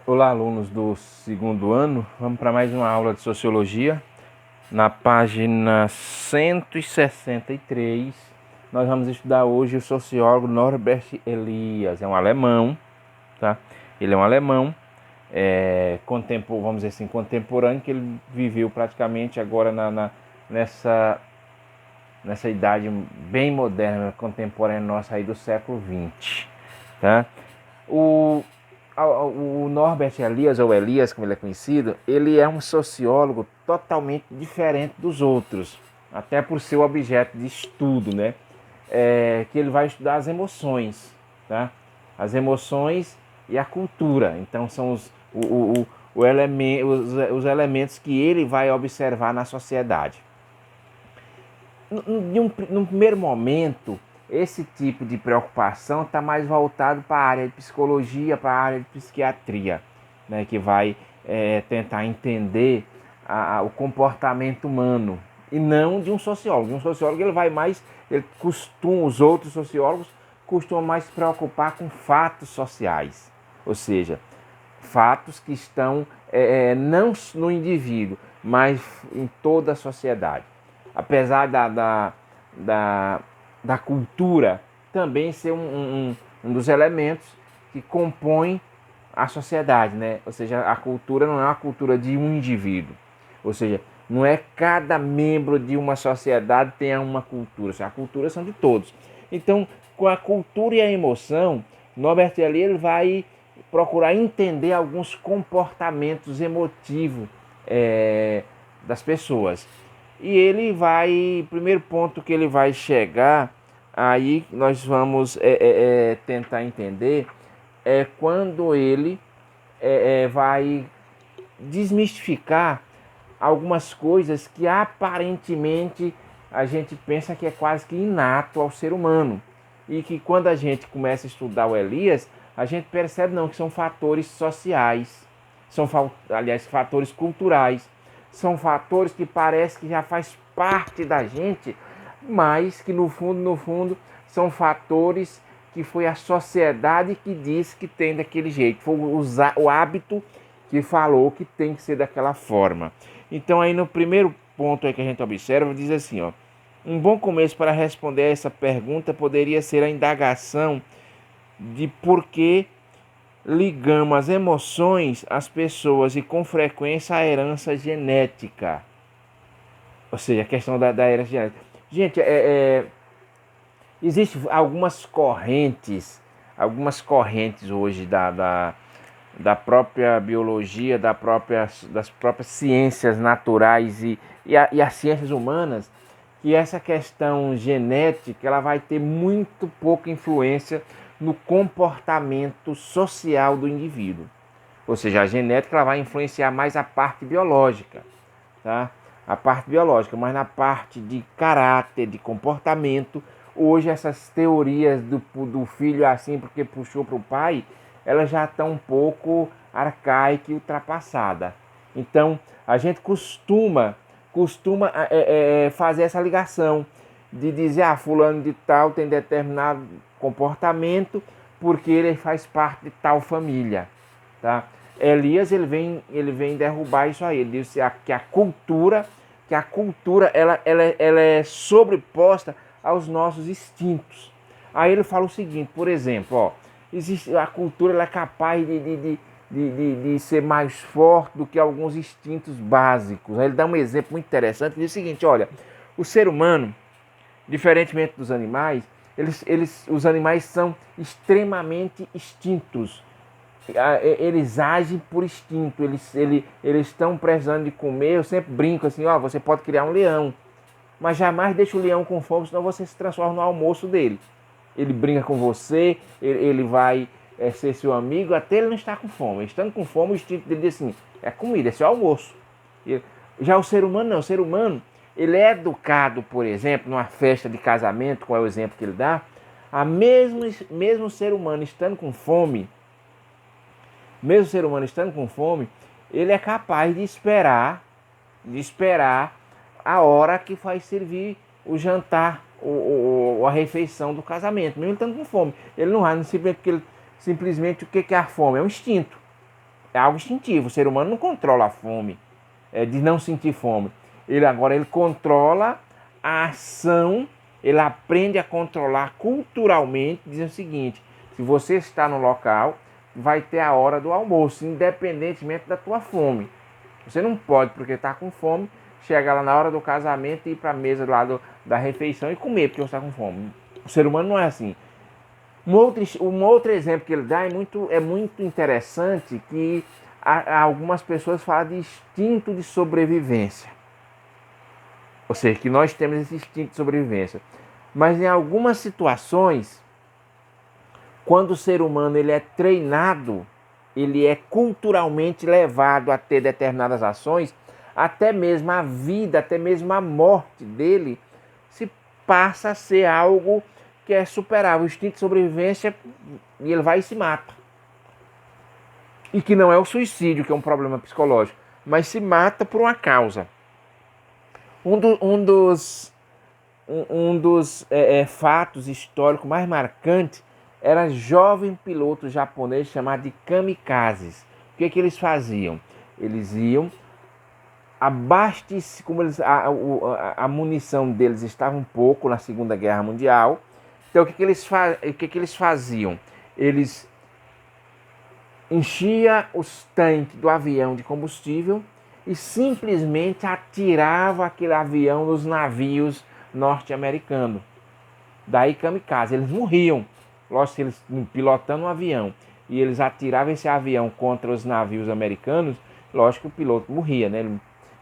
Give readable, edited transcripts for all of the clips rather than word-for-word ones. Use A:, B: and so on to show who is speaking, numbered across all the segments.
A: Olá, alunos do segundo ano. Vamos para mais uma aula de Sociologia. Na página 163, nós vamos estudar hoje o sociólogo Norbert Elias. É um alemão, tá? Ele é um alemão, vamos dizer assim, contemporâneo, que ele viveu praticamente agora nessa idade bem moderna, contemporânea nossa aí do século XX, tá? O Norbert Elias, ou Elias como ele é conhecido, ele é um sociólogo totalmente diferente dos outros, até por ser o objeto de estudo, né? Que ele vai estudar as emoções, tá? As emoções e a cultura. Então são os elementos que ele vai observar na sociedade. Num primeiro momento, esse tipo de preocupação está mais voltado para a área de psicologia, para a área de psiquiatria, né, que vai tentar entender o comportamento humano, e não de um sociólogo. Um sociólogo os outros sociólogos costumam mais se preocupar com fatos sociais, ou seja, fatos que estão não no indivíduo, mas em toda a sociedade. Apesar da cultura também ser um dos elementos que compõem a sociedade, né? Ou seja, a cultura não é uma cultura de um indivíduo, ou seja, não é cada membro de uma sociedade tem uma cultura, a cultura são de todos. Então, com a cultura e a emoção, Norbert Elias vai procurar entender alguns comportamentos emotivos das pessoas. E ele vai, primeiro ponto que ele vai chegar, aí nós vamos tentar entender, quando ele vai desmistificar algumas coisas que aparentemente a gente pensa que é quase que inato ao ser humano. E que quando a gente começa a estudar o Elias, a gente percebe não, que são fatores sociais, aliás, fatores culturais. São fatores que parece que já faz parte da gente, mas que no fundo, são fatores que foi a sociedade que disse que tem daquele jeito. Foi o hábito que falou que tem que ser daquela forma. Então aí no primeiro ponto aí que a gente observa, diz assim, ó: um bom começo para responder a essa pergunta poderia ser a indagação de por que ligamos as emoções às pessoas e com frequência à herança genética. Ou seja, a questão da herança genética. Gente, existem algumas correntes hoje da própria biologia, das próprias ciências naturais e as ciências humanas, que essa questão genética ela vai ter muito pouca influência no comportamento social do indivíduo. Ou seja, a genética ela vai influenciar mais a parte biológica, tá? A parte biológica, mas na parte de caráter, de comportamento, hoje essas teorias do filho assim porque puxou para o pai, elas já estão um pouco arcaicas e ultrapassadas. Então, a gente costuma fazer essa ligação de dizer, fulano de tal tem determinado comportamento porque ele faz parte de tal família, tá? Elias ele vem derrubar isso aí. Ele diz que a cultura ela é sobreposta aos nossos instintos. Aí ele fala o seguinte, por exemplo, a cultura ela é capaz de ser mais forte do que alguns instintos básicos. Aí ele dá um exemplo muito interessante, ele diz o seguinte, olha, o ser humano, diferentemente dos animais, os animais são extremamente extintos. Eles agem por instinto, eles estão precisando de comer. Eu sempre brinco assim, você pode criar um leão, mas jamais deixa o leão com fome, senão você se transforma no almoço dele. Ele brinca com você, ele vai ser seu amigo até ele não estar com fome. Estando com fome, o instinto dele diz assim, é comida, é seu almoço. Já o ser humano não, o ser humano, ele é educado, por exemplo, numa festa de casamento, qual é o exemplo que ele dá, mesmo ser humano estando com fome, ele é capaz de esperar a hora que vai servir o jantar, a refeição do casamento, mesmo ele estando com fome. Ele não vai, simplesmente o que é a fome? É um instinto. é algo instintivo. O ser humano não controla a fome, de não sentir fome. Ele controla a ação, ele aprende a controlar culturalmente, dizendo o seguinte: se você está no local, vai ter a hora do almoço, independentemente da tua fome. Você não pode, porque está com fome, chegar lá na hora do casamento e ir para a mesa lá da refeição e comer, porque você está com fome. O ser humano não é assim. Um outro exemplo que ele dá é muito interessante, que algumas pessoas falam de instinto de sobrevivência. Ou seja, que nós temos esse instinto de sobrevivência. Mas em algumas situações, quando o ser humano ele é treinado, ele é culturalmente levado a ter determinadas ações, até mesmo a vida, até mesmo a morte dele, se passa a ser algo que é superável. O instinto de sobrevivência, e ele vai e se mata. E que não é o suicídio, que é um problema psicológico, mas se mata por uma causa. Um dos fatos históricos mais marcantes era jovem piloto japonês chamado de kamikazes. O que eles faziam? Eles iam abastecer, como a munição deles estava um pouco na Segunda Guerra Mundial. Então o que eles faziam? Eles enchiam os tanques do avião de combustível e simplesmente atiravam aquele avião nos navios norte-americanos. Daí kamikaze, eles morriam. Lógico, eles pilotando um avião e eles atiravam esse avião contra os navios americanos, lógico que o piloto morria, né?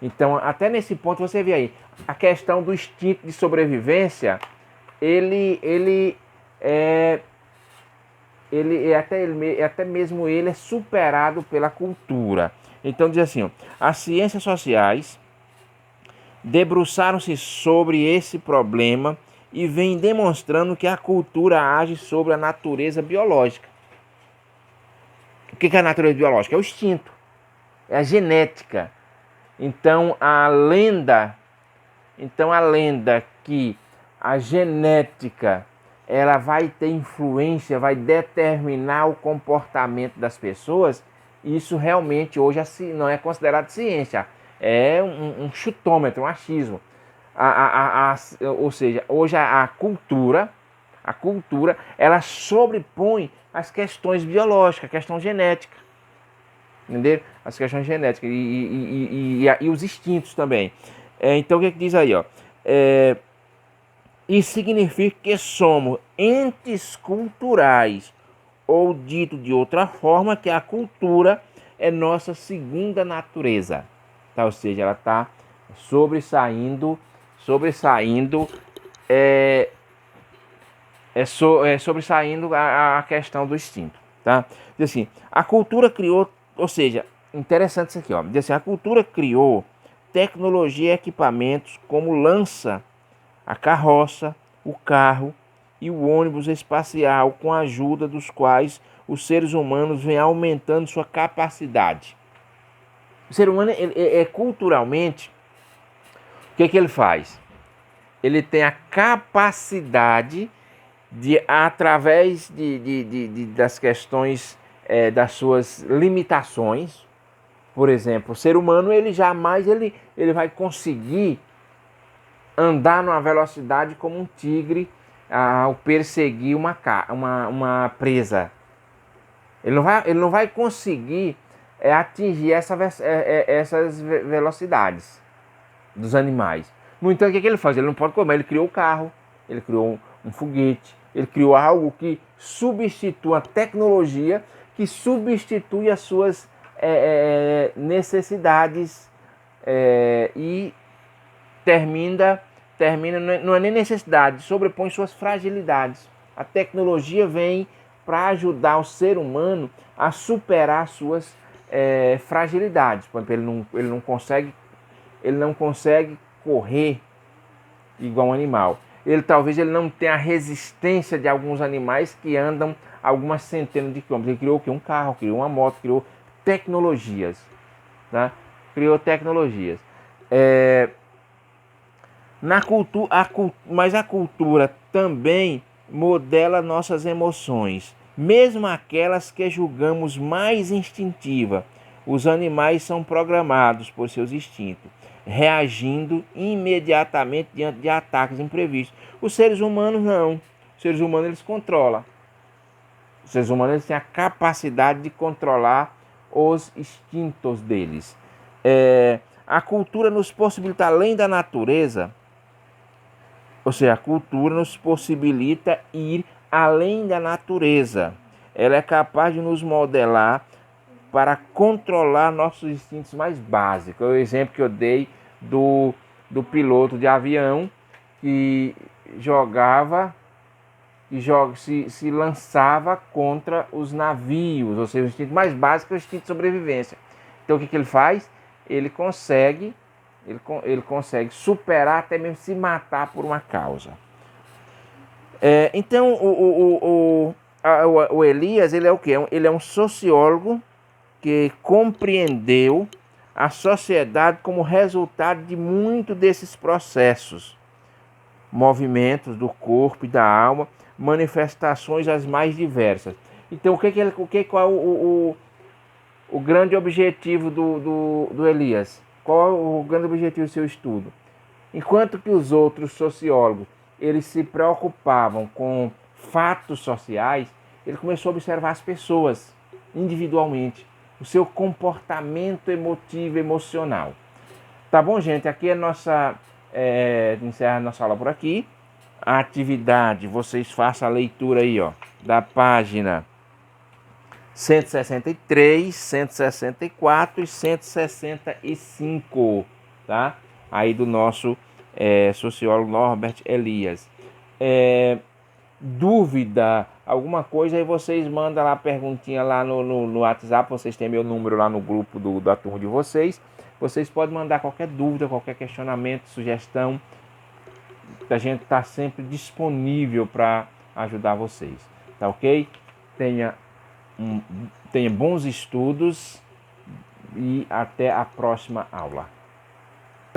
A: Então, até nesse ponto você vê aí, a questão do instinto de sobrevivência, até mesmo ele é superado pela cultura. Então diz assim, ó, as ciências sociais debruçaram-se sobre esse problema e vem demonstrando que a cultura age sobre a natureza biológica. O que é a natureza biológica? É o instinto, é a genética. Então a lenda que a genética ela vai ter influência, vai determinar o comportamento das pessoas, isso realmente hoje não é considerado ciência, é um chutômetro, um achismo. Ou seja, hoje a cultura ela sobrepõe as questões biológicas, a questão genética, entendeu? As questões genéticas e os instintos também. Então o que diz aí, ó? Isso significa que somos entes culturais, ou dito de outra forma, que a cultura é nossa segunda natureza. Tá? Ou seja, ela está sobressaindo a questão do instinto. Tá? Diz assim, a cultura criou, ou seja, interessante isso aqui, ó. Diz assim, a cultura criou tecnologia e equipamentos como lança, a carroça, o carro e o ônibus espacial, com a ajuda dos quais os seres humanos vêm aumentando sua capacidade. O ser humano, culturalmente, o que ele faz? Ele tem a capacidade de, através das questões, das suas limitações, por exemplo, o ser humano, ele jamais ele vai conseguir andar numa velocidade como um tigre ao perseguir uma presa. Ele não vai conseguir atingir essas velocidades dos animais. No entanto, o que ele faz? Ele não pode comer. Ele criou o carro, ele criou um foguete, ele criou algo que substitui a tecnologia, que substitui as suas necessidades e termina, não é nem necessidade, sobrepõe suas fragilidades. A tecnologia vem para ajudar o ser humano a superar suas fragilidades. Por exemplo, ele não consegue correr igual um animal. Talvez ele não tenha a resistência de alguns animais que andam algumas centenas de quilômetros. Ele criou o quê? Um carro, criou uma moto, criou tecnologias. Tá? Criou tecnologias. Mas a cultura também modela nossas emoções, mesmo aquelas que julgamos mais instintivas, Os animais são programados por seus instintos, reagindo imediatamente diante de ataques imprevistos. Os seres humanos não. Os seres humanos eles controlam. Os seres humanos eles têm a capacidade de controlar os instintos deles. A cultura nos possibilita, além da natureza, ou seja, a cultura nos possibilita ir além da natureza. Ela é capaz de nos modelar para controlar nossos instintos mais básicos. É o exemplo que eu dei do piloto de avião que se lançava contra os navios, ou seja, o instinto mais básico é o instinto de sobrevivência. Então o que ele faz? Ele consegue superar, até mesmo se matar por uma causa. Então o Elias, ele é o quê? Ele é um sociólogo que compreendeu a sociedade como resultado de muito desses processos, movimentos do corpo e da alma, manifestações as mais diversas. Então, qual é o grande objetivo do Elias? Qual é o grande objetivo do seu estudo? Enquanto que os outros sociólogos eles se preocupavam com fatos sociais, ele começou a observar as pessoas individualmente, o seu comportamento emotivo, emocional. Tá bom, gente? Aqui é encerra a nossa aula por aqui. A atividade, vocês façam a leitura aí, ó, da página 163, 164 e 165, tá? Aí do nosso sociólogo Norbert Elias. Dúvida, alguma coisa, aí vocês mandam lá a perguntinha lá no WhatsApp, vocês têm meu número lá no grupo da turma de vocês. Vocês podem mandar qualquer dúvida, qualquer questionamento, sugestão. A gente está sempre disponível para ajudar vocês, tá ok? Tenha bons estudos e até a próxima aula.